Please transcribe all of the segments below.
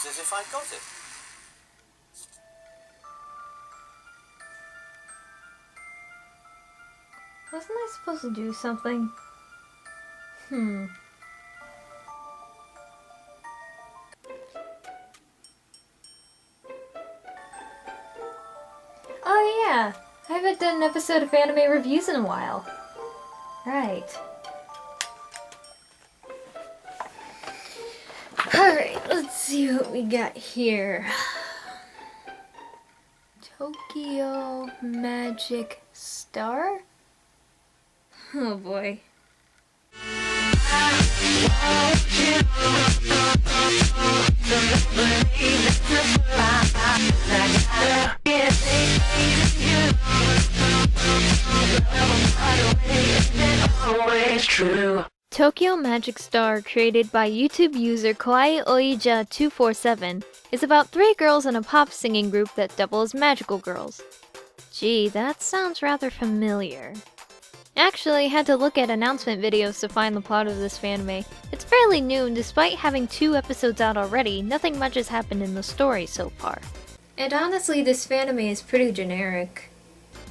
as if I got it. Wasn't I supposed to do something? Oh yeah, I haven't done an episode of anime reviews in a while. Right. Alright, let's see what we got here. Tokyo Magic Star? Oh boy. Tokyo Magic Star, created by YouTube user Kawaii Oija 247, is about 3 girls in a pop singing group that double as magical girls. Gee, that sounds rather familiar. Actually, I had to look at announcement videos to find the plot of this fanime. It's fairly new, and despite having 2 episodes out already, nothing much has happened in the story so far. And honestly, this fanime is pretty generic.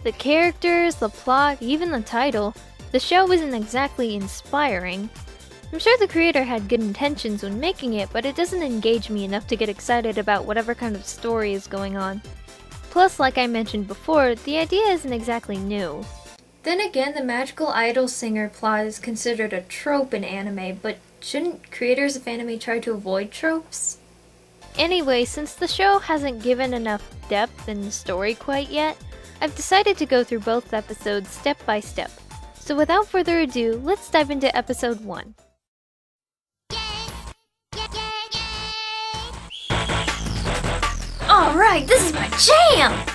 The characters, the plot, even the title, the show isn't exactly inspiring. I'm sure the creator had good intentions when making it, but it doesn't engage me enough to get excited about whatever kind of story is going on. Plus, like I mentioned before, the idea isn't exactly new. Then again, the magical idol singer plot is considered a trope in anime, but shouldn't creators of anime try to avoid tropes? Anyway, since the show hasn't given enough depth in the story quite yet, I've decided to go through both episodes step by step. So without further ado, let's dive into episode 1. Alright, this is my jam!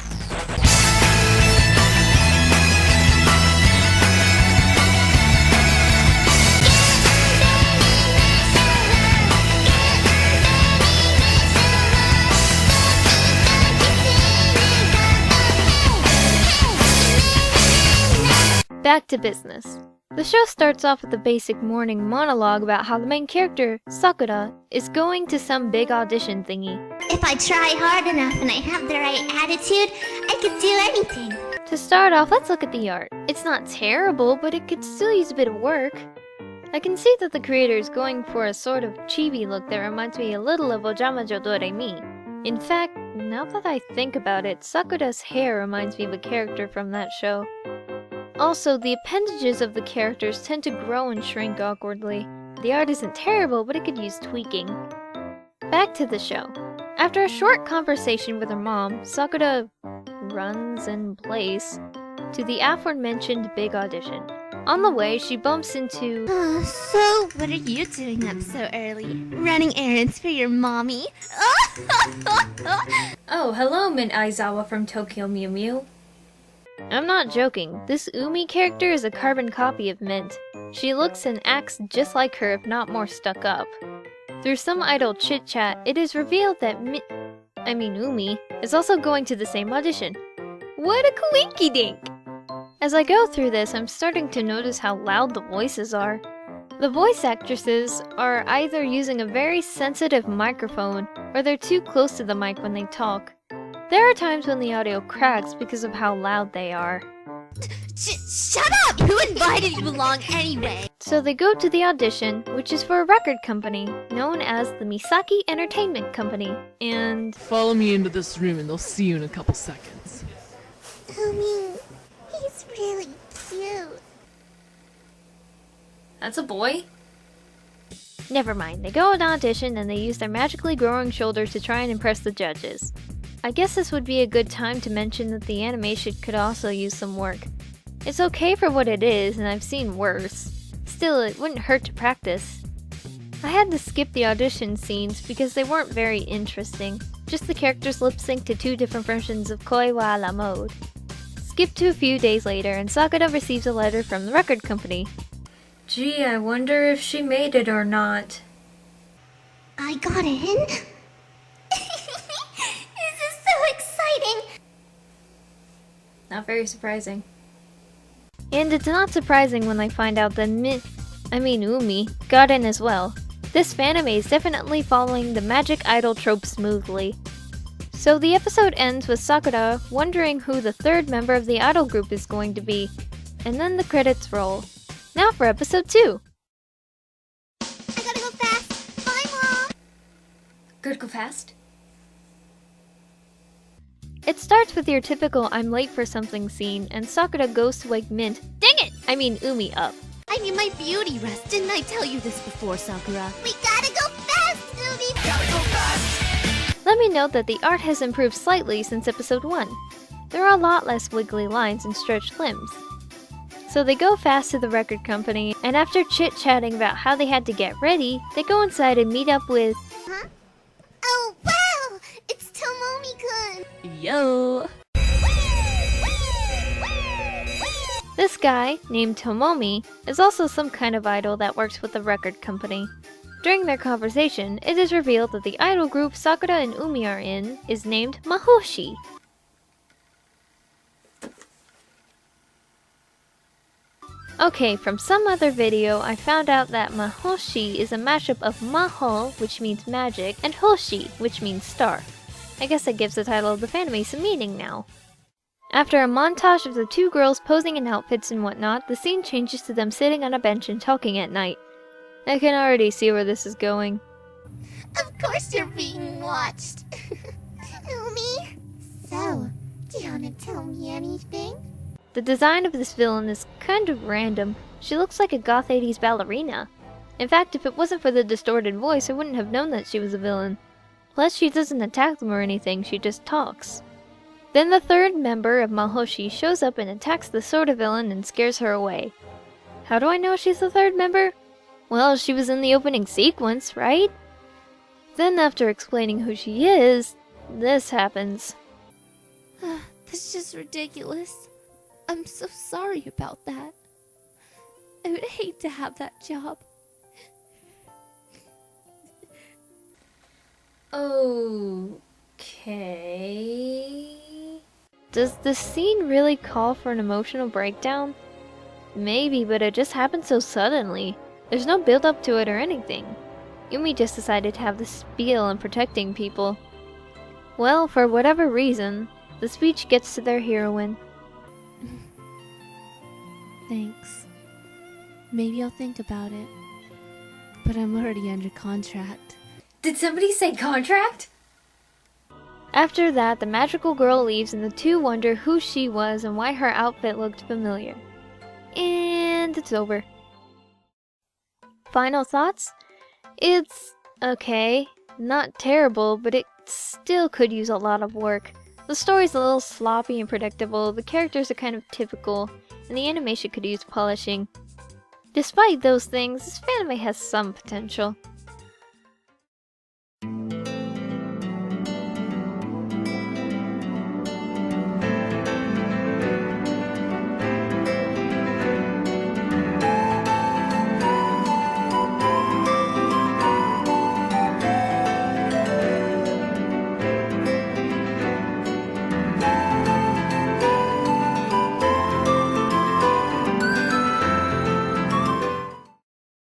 Back to business. The show starts off with a basic morning monologue about how the main character, Sakura, is going to some big audition thingy. If I try hard enough and I have the right attitude, I could do anything. To start off, let's look at the art. It's not terrible, but it could still use a bit of work. I can see that the creator is going for a sort of chibi look that reminds me a little of Ojamajo Doremi. In fact, now that I think about it, Sakura's hair reminds me of a character from that show. Also, the appendages of the characters tend to grow and shrink awkwardly. The art isn't terrible, but it could use tweaking. Back to the show. After a short conversation with her mom, Sakura runs in place to the aforementioned big audition. On the way, she bumps into... So, what are you doing up so early? Running errands for your mommy? Oh, hello, Min Aizawa from Tokyo Mew Mew. I'm not joking, this Umi character is a carbon copy of Mint. She looks and acts just like her, if not more stuck up. Through some idle chit-chat, it is revealed that Umi is also going to the same audition. What a coinky-dink! As I go through this, I'm starting to notice how loud the voices are. The voice actresses are either using a very sensitive microphone, or they're too close to the mic when they talk. There are times when the audio cracks because of how loud they are. Shut up! Who invited you along anyway? So they go to the audition, which is for a record company known as the Misaki Entertainment Company, and... Follow me into this room and they'll see you in a couple seconds. He's really cute. That's a boy? Never mind, they go on audition and they use their magically growing shoulders to try and impress the judges. I guess this would be a good time to mention that the animation could also use some work. It's okay for what it is, and I've seen worse. Still, it wouldn't hurt to practice. I had to skip the audition scenes because they weren't very interesting, just the characters lip-sync to 2 different versions of Koi wa la mode. Skip to a few days later, and Sakura receives a letter from the record company. Gee, I wonder if she made it or not. I got in? This is so exciting! Not very surprising. And it's not surprising when I find out that Umi got in as well. This Fanime is definitely following the magic idol trope smoothly. So the episode ends with Sakura wondering who the third member of the idol group is going to be, and then the credits roll. Now for episode 2! I gotta go fast. Bye, Mom. Gotta go fast? It starts with your typical I'm late for something scene, and Sakura goes to wake Umi up. I need my beauty rest. Didn't I tell you this before, Sakura? We gotta go fast, Umi. Gotta go fast. Let me note that the art has improved slightly since episode 1. There are a lot less wiggly lines and stretched limbs. So they go fast to the record company, and after chit-chatting about how they had to get ready, they go inside and meet up with... Huh? Oh, wow! It's Tomomi-kun! Yo! This guy, named Tomomi, is also some kind of idol that works with the record company. During their conversation, it is revealed that the idol group Sakura and Umi are in is named Mahoshi. Okay, from some other video, I found out that Mahoshi is a mashup of Maho, which means magic, and Hoshi, which means star. I guess that gives the title of the Fanime some meaning now. After a montage of the two girls posing in outfits and whatnot, the scene changes to them sitting on a bench and talking at night. I can already see where this is going. Of course you're being watched. Umi? So, do you wanna tell me anything? The design of this villain is kind of random. She looks like a goth 80s ballerina. In fact, if it wasn't for the distorted voice, I wouldn't have known that she was a villain. Plus, she doesn't attack them or anything, she just talks. Then the third member of Mahoshi shows up and attacks the soda villain and scares her away. How do I know she's the third member? Well, she was in the opening sequence, right? Then after explaining who she is, this happens. That's just ridiculous. I'm so sorry about that. I would hate to have that job. Okay. Does this scene really call for an emotional breakdown? Maybe, but it just happened so suddenly. There's no build up to it or anything. Umi just decided to have the spiel on protecting people. Well, for whatever reason, the speech gets to their heroine. Thanks. Maybe I'll think about it. But I'm already under contract. Did somebody say contract? After that, the magical girl leaves and the two wonder who she was and why her outfit looked familiar. And it's over. Final thoughts? It's okay. Not terrible, but it still could use a lot of work. The story's a little sloppy and predictable, the characters are kind of typical, and the animation could use polishing. Despite those things, this anime has some potential.